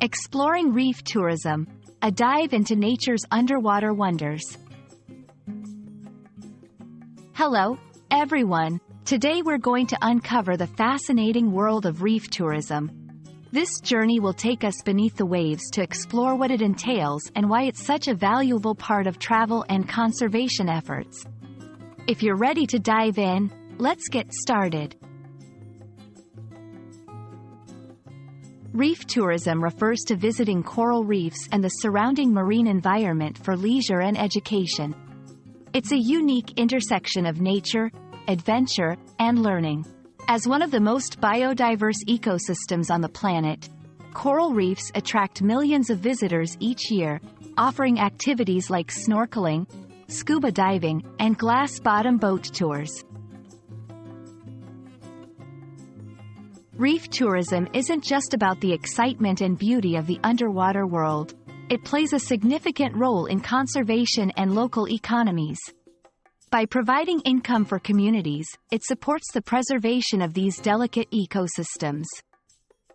Exploring Reef Tourism, a dive into nature's underwater wonders. Hello, everyone. Today we're going to uncover the fascinating world of reef tourism. This journey will take us beneath the waves to explore what it entails and why it's such a valuable part of travel and conservation efforts. If you're ready to dive in, let's get started. Reef tourism refers to visiting coral reefs and the surrounding marine environment for leisure and education. It's a unique intersection of nature, adventure, and learning. As one of the most biodiverse ecosystems on the planet, coral reefs attract millions of visitors each year, offering activities like snorkeling, scuba diving, and glass-bottom boat tours. Reef tourism isn't just about the excitement and beauty of the underwater world. It plays a significant role in conservation and local economies. By providing income for communities, it supports the preservation of these delicate ecosystems.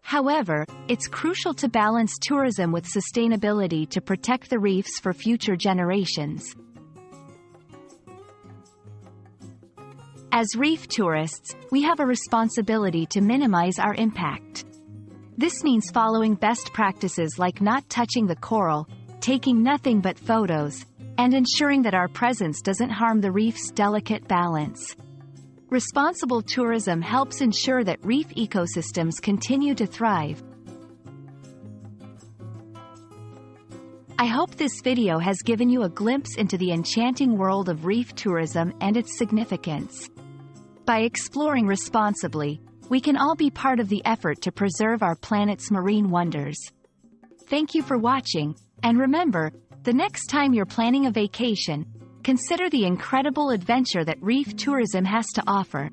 However, it's crucial to balance tourism with sustainability to protect the reefs for future generations. As reef tourists, we have a responsibility to minimize our impact. This means following best practices like not touching the coral, taking nothing but photos, and ensuring that our presence doesn't harm the reef's delicate balance. Responsible tourism helps ensure that reef ecosystems continue to thrive. I hope this video has given you a glimpse into the enchanting world of reef tourism and its significance. By exploring responsibly, we can all be part of the effort to preserve our planet's marine wonders. Thank you for watching, and remember, the next time you're planning a vacation, consider the incredible adventure that reef tourism has to offer.